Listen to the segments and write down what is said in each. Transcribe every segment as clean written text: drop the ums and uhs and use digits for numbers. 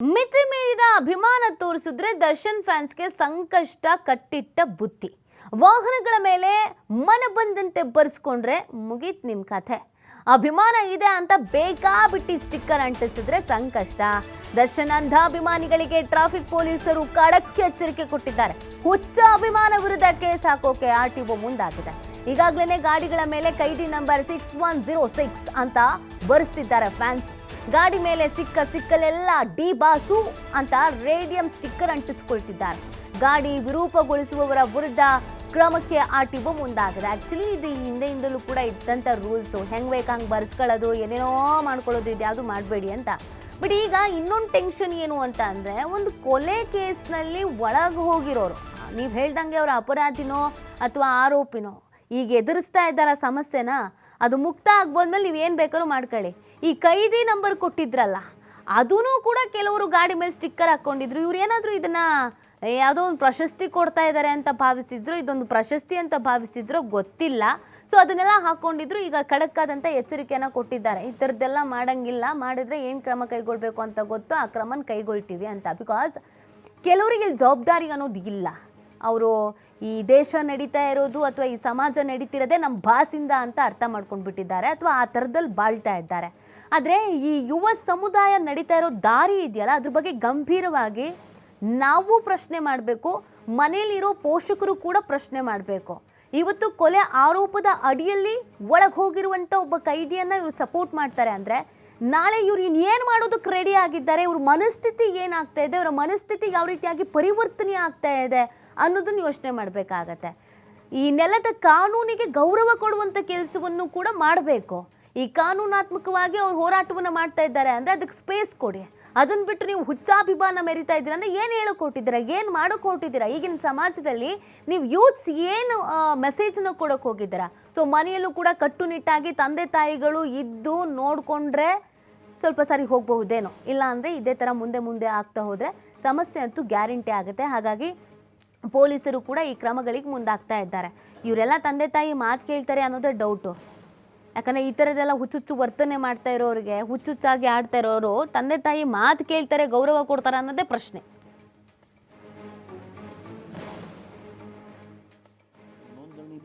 ಮಿತಿ ಮೀರಿದ ಅಭಿಮಾನ ತೋರಿಸಿದ್ರೆ ದರ್ಶನ್ ಫ್ಯಾನ್ಸ್ಗೆ ಸಂಕಷ್ಟ ಕಟ್ಟಿಟ್ಟ ಬುತ್ತಿ. ವಾಹನಗಳ ಮೇಲೆ ಮನ ಬಂದಂತೆ ಬರ್ಸ್ಕೊಂಡ್ರೆ ಮುಗೀತ್ ನಿಮ್ ಕಥೆ. ಅಭಿಮಾನ ಇದೆ ಅಂತ ಬೇಕಾಬಿಟ್ಟಿ ಸ್ಟಿಕ್ಕರ್ ಅಂಟಿಸಿದ್ರೆ ಸಂಕಷ್ಟ. ದರ್ಶನ್ ಅಂಧ ಅಭಿಮಾನಿಗಳಿಗೆ ಟ್ರಾಫಿಕ್ ಪೊಲೀಸರು ಖಡಕ್ ಎಚ್ಚರಿಕೆ ಕೊಟ್ಟಿದ್ದಾರೆ. ಹುಚ್ಚ ಅಭಿಮಾನ ವಿರುದ್ಧ ಕೇಸ್ ಹಾಕೋಕೆ ಆರ್ಟಿಒ ಮುಂದಾಗಿದೆ. ಈಗಾಗಲೇ ಗಾಡಿಗಳ ಮೇಲೆ ಕೈದಿ ನಂಬರ್ 6106 ಅಂತ ಬರೆಸ್ತಿದ್ದಾರೆ ಫ್ಯಾನ್ಸ್. ಗಾಡಿ ಮೇಲೆ ಸಿಕ್ಕಲೆಲ್ಲ ಡಿ ಬಾಸು ಅಂತ ರೇಡಿಯಂ ಸ್ಟಿಕ್ಕರ್ ಅಂಟಿಸ್ಕೊಳ್ತಿದ್ದಾರೆ. ಗಾಡಿ ವಿರೂಪಗೊಳಿಸುವವರ ವಿರುದ್ಧ ಕ್ರಮಕ್ಕೆ ಆರ್ಟಿಒ ಮುಂದಾಗಿದೆ. ಆಕ್ಚುಲಿ ಇದು ಹಿಂದೆಯಿಂದಲೂ ಕೂಡ ಇದ್ದಂಥ ರೂಲ್ಸು. ಹೆಂಗೆ ಬೇಕು ಹಂಗೆ ಬರ್ಸ್ಕೊಳ್ಳೋದು, ಏನೇನೋ ಮಾಡ್ಕೊಳ್ಳೋದು, ಇದ್ಯಾವುದು ಮಾಡಬೇಡಿ ಅಂತ. ಬಟ್ ಈಗ ಇನ್ನೊಂದು ಟೆನ್ಷನ್ ಏನು ಅಂತ ಅಂದರೆ, ಒಂದು ಕೊಲೆ ಕೇಸ್ನಲ್ಲಿ ಒಳಗೆ ಹೋಗಿರೋರು, ನೀವು ಹೇಳ್ದಂಗೆ ಅವರ ಅಪರಾಧಿನೋ ಅಥವಾ ಆರೋಪಿನೋ ಈಗ ಎದುರಿಸ್ತಾ ಇದ್ದಾರ ಸಮಸ್ಯೆನ, ಅದು ಮುಕ್ತ ಆಗ್ಬೋದ್ಮೇಲೆ ನೀವು ಏನು ಬೇಕಾದ್ರೂ ಮಾಡ್ಕೊಳ್ಳಿ. ಈ ಕೈದಿ ನಂಬರ್ ಕೊಟ್ಟಿದ್ರಲ್ಲ, ಅದೂ ಕೂಡ ಕೆಲವರು ಗಾಡಿ ಮೇಲೆ ಸ್ಟಿಕ್ಕರ್ ಹಾಕ್ಕೊಂಡಿದ್ರು. ಇವ್ರು ಏನಾದರೂ ಇದನ್ನು ಯಾವುದೋ ಒಂದು ಪ್ರಶಸ್ತಿ ಕೊಡ್ತಾ ಇದ್ದಾರೆ ಅಂತ ಭಾವಿಸಿದ್ರು, ಇದೊಂದು ಪ್ರಶಸ್ತಿ ಅಂತ ಭಾವಿಸಿದ್ರು ಗೊತ್ತಿಲ್ಲ. ಸೊ ಅದನ್ನೆಲ್ಲ ಹಾಕ್ಕೊಂಡಿದ್ರು. ಈಗ ಖಡಕ್ಕಾದಂಥ ಎಚ್ಚರಿಕೆಯನ್ನು ಕೊಟ್ಟಿದ್ದಾರೆ. ಈ ಥರದ್ದೆಲ್ಲ ಮಾಡೋಂಗಿಲ್ಲ, ಮಾಡಿದರೆ ಏನು ಕ್ರಮ ಕೈಗೊಳ್ಳಬೇಕು ಅಂತ ಗೊತ್ತು, ಆ ಕ್ರಮನ ಕೈಗೊಳ್ತೀವಿ ಅಂತ. ಬಿಕಾಸ್ ಕೆಲವರಿಗೆ ಇಲ್ಲಿ ಜವಾಬ್ದಾರಿ ಅನ್ನೋದು ಇಲ್ಲ. ಅವರು ಈ ದೇಶ ನಡೀತಾ ಇರೋದು ಅಥವಾ ಈ ಸಮಾಜ ನಡೀತಿರೋದೇ ನಮ್ಮ ಬಾಸಿಂದ ಅಂತ ಅರ್ಥ ಮಾಡ್ಕೊಂಡ್ಬಿಟ್ಟಿದ್ದಾರೆ, ಅಥವಾ ಆ ಥರದಲ್ಲಿ ಬಾಳ್ತಾ ಇದ್ದಾರೆ. ಆದರೆ ಈ ಯುವ ಸಮುದಾಯ ನಡೀತಾ ಇರೋ ದಾರಿ ಇದೆಯಲ್ಲ, ಅದ್ರ ಬಗ್ಗೆ ಗಂಭೀರವಾಗಿ ನಾವು ಪ್ರಶ್ನೆ ಮಾಡಬೇಕು. ಮನೇಲಿರೋ ಪೋಷಕರು ಕೂಡ ಪ್ರಶ್ನೆ ಮಾಡಬೇಕು. ಇವತ್ತು ಕೊಲೆ ಆರೋಪದ ಅಡಿಯಲ್ಲಿ ಒಳಗೆ ಹೋಗಿರುವಂಥ ಒಬ್ಬ ಕೈದಿಯನ್ನು ಇವರು ಸಪೋರ್ಟ್ ಮಾಡ್ತಾರೆ ಅಂದರೆ, ನಾಳೆ ಇವ್ರು ಇನ್ನೇನು ಮಾಡೋದಕ್ಕೆ ರೆಡಿ ಆಗಿದ್ದಾರೆ, ಇವ್ರ ಮನಸ್ಥಿತಿ ಏನಾಗ್ತಾ ಇದೆ, ಇವರ ಮನಸ್ಥಿತಿ ಯಾವ ರೀತಿಯಾಗಿ ಪರಿವರ್ತನೆ ಆಗ್ತಾ ಇದೆ ಅನ್ನೋದನ್ನು ಯೋಚನೆ ಮಾಡಬೇಕಾಗತ್ತೆ. ಈ ನೆಲದ ಕಾನೂನಿಗೆ ಗೌರವ ಕೊಡುವಂಥ ಕೆಲಸವನ್ನು ಕೂಡ ಮಾಡಬೇಕು. ಈ ಕಾನೂನಾತ್ಮಕವಾಗಿ ಅವ್ರು ಹೋರಾಟವನ್ನು ಮಾಡ್ತಾ ಇದ್ದಾರೆ ಅಂದರೆ ಅದಕ್ಕೆ ಸ್ಪೇಸ್ ಕೊಡಿ. ಅದನ್ನು ಬಿಟ್ಟು ನೀವು ಹುಚ್ಚಾಭಿಮಾನ ಮೆರಿತಾ ಇದ್ದೀರಾ ಅಂದರೆ ಏನು ಹೇಳೋಕೆ ಹೊರಟಿದ್ದೀರಾ, ಏನು ಮಾಡೋಕೆ ಹೊರಟಿದ್ದೀರಾ? ಈಗಿನ ಸಮಾಜದಲ್ಲಿ ನೀವು ಯೂತ್ಸ್ ಏನು ಮೆಸೇಜನ್ನು ಕೊಡೋಕೆ ಹೋಗಿದ್ದೀರಾ? ಸೊ ಮನೆಯಲ್ಲೂ ಕೂಡ ಕಟ್ಟುನಿಟ್ಟಾಗಿ ತಂದೆ ತಾಯಿಗಳು ಇದ್ದು ನೋಡಿಕೊಂಡ್ರೆ ಸ್ವಲ್ಪ ಸರಿ ಹೋಗಬಹುದೇನೋ. ಇಲ್ಲ ಅಂದರೆ ಇದೇ ಥರ ಮುಂದೆ ಆಗ್ತಾ ಹೋದರೆ ಸಮಸ್ಯೆ ಅಂತೂ ಗ್ಯಾರಂಟಿ ಆಗುತ್ತೆ. ಹಾಗಾಗಿ ಪೊಲೀಸರು ಕೂಡ ಈ ಕ್ರಮಗಳಿಗೆ ಮುಂದಾಗ್ತಾ ಇದ್ದಾರೆ. ಇವರೆಲ್ಲ ತಂದೆ ತಾಯಿ ಮಾತು ಕೇಳ್ತಾರೆ ಅನ್ನೋದೇ ಡೌಟು. ಯಾಕಂದರೆ ಈ ಥರದ್ದೆಲ್ಲ ಹುಚ್ಚುಚ್ಚು ವರ್ತನೆ ಮಾಡ್ತಾ ಇರೋರಿಗೆ, ಹುಚ್ಚುಚ್ಚಾಗಿ ಆಡ್ತಾ ಇರೋರು ತಂದೆ ತಾಯಿ ಮಾತು ಕೇಳ್ತಾರೆ, ಗೌರವ ಕೊಡ್ತಾರೆ ಅನ್ನೋದೇ ಪ್ರಶ್ನೆ.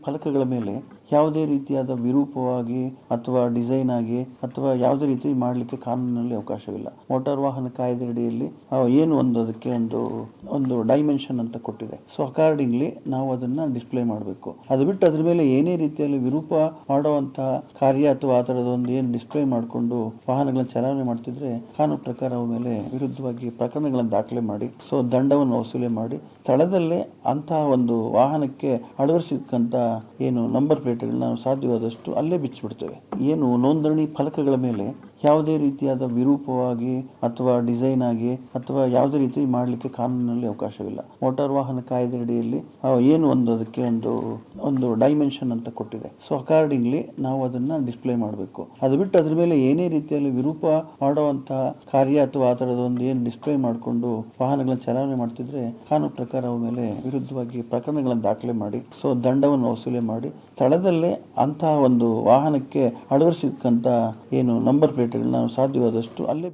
ಫಲಕಗಳ ಮೇಲೆ ಯಾವುದೇ ರೀತಿಯಾದ ವಿರೂಪವಾಗಿ ಅಥವಾ ಡಿಸೈನ್ ಆಗಿ ಅಥವಾ ಯಾವುದೇ ರೀತಿ ಮಾಡಲಿಕ್ಕೆ ಕಾನೂನಿನಲ್ಲಿ ಅವಕಾಶವಿಲ್ಲ. ಮೋಟಾರ್ ವಾಹನ ಕಾಯ್ದೆ ಅಡಿಯಲ್ಲಿ ಏನು ಅದಕ್ಕೆ ಒಂದು ಡೈಮೆನ್ಷನ್ ಅಂತ ಕೊಟ್ಟಿದೆ. ಸೊ ಅಕಾರ್ಡಿಂಗ್ಲಿ ನಾವು ಅದನ್ನ ಡಿಸ್ಪ್ಲೇ ಮಾಡಬೇಕು. ಅದು ಬಿಟ್ಟು ಅದ್ರ ಮೇಲೆ ಏನೇ ರೀತಿಯಲ್ಲಿ ವಿರೂಪ ಮಾಡುವಂತಹ ಕಾರ್ಯ ಅಥವಾ ಆ ಥರದ ಒಂದು ಏನು ಡಿಸ್ಪ್ಲೇ ಮಾಡಿಕೊಂಡು ವಾಹನಗಳನ್ನ ಚಲಾವಣೆ ಮಾಡ್ತಿದ್ರೆ ಕಾನೂನು ಪ್ರಕಾರ ಅವ ಮೇಲೆ ವಿರುದ್ಧವಾಗಿ ಪ್ರಕರಣಗಳನ್ನು ದಾಖಲೆ ಮಾಡಿ ಸೊ ದಂಡವನ್ನು ವಸೂಲಿ ಮಾಡಿ ಸ್ಥಳದಲ್ಲೇ ಅಂತಹ ಒಂದು ವಾಹನಕ್ಕೆ ಅಳವಡಿಸಿದಂತ ಏನು ನಂಬರ್ ಪ್ಲೇಟ್ಗಳನ್ನ ನಾವು ಸಾಧ್ಯವಾದಷ್ಟು ಅಲ್ಲೇ ಬಿಚ್ಚಿಬಿಡ್ತೇವೆ. ಏನು ನೋಂದಣಿ ಫಲಕಗಳ ಮೇಲೆ ಯಾವುದೇ ರೀತಿಯಾದ ವಿರೂಪವಾಗಿ ಅಥವಾ ಡಿಸೈನ್ ಆಗಿ ಅಥವಾ ಯಾವುದೇ ರೀತಿ ಮಾಡಲಿಕ್ಕೆ ಕಾನೂನಿನಲ್ಲಿ ಅವಕಾಶವಿಲ್ಲ. ಮೋಟಾರ್ ವಾಹನ ಕಾಯ್ದೆ ಅಡಿಯಲ್ಲಿ ಏನು ಅದಕ್ಕೆ ಒಂದು ಡೈಮೆನ್ಷನ್ ಅಂತ ಕೊಟ್ಟಿದೆ. ಸೊ ಅಕಾರ್ಡಿಂಗ್ಲಿ ನಾವು ಅದನ್ನ ಡಿಸ್ಪ್ಲೇ ಮಾಡಬೇಕು. ಅದು ಬಿಟ್ಟು ಅದ್ರ ಮೇಲೆ ಏನೇ ರೀತಿಯಲ್ಲಿ ವಿರೂಪ ಮಾಡುವಂತಹ ಕಾರ್ಯ ಅಥವಾ ಆ ಥರದ ಒಂದು ಏನು ಡಿಸ್ಪ್ಲೇ ಮಾಡಿಕೊಂಡು ವಾಹನಗಳನ್ನ ಚಲಾವಣೆ ಮಾಡ್ತಿದ್ರೆ ಕಾನೂನು ಪ್ರಕಾರ ಅವ ಮೇಲೆ ವಿರುದ್ಧವಾಗಿ ಪ್ರಕರಣಗಳನ್ನು ದಾಖಲೆ ಮಾಡಿ ಸೊ ದಂಡವನ್ನು ವಸೂಲಿ ಮಾಡಿ ಸ್ಥಳದಲ್ಲೇ ಅಂತಹ ಒಂದು ವಾಹನಕ್ಕೆ ಅಳವಡಿಸಿದಂತ ಏನು ನಂಬರ್ ಪ್ಲೇಟ್ಗಳನ್ನ ನಾವು ಸಾಧ್ಯವಾದಷ್ಟು ಅಲ್ಲೇ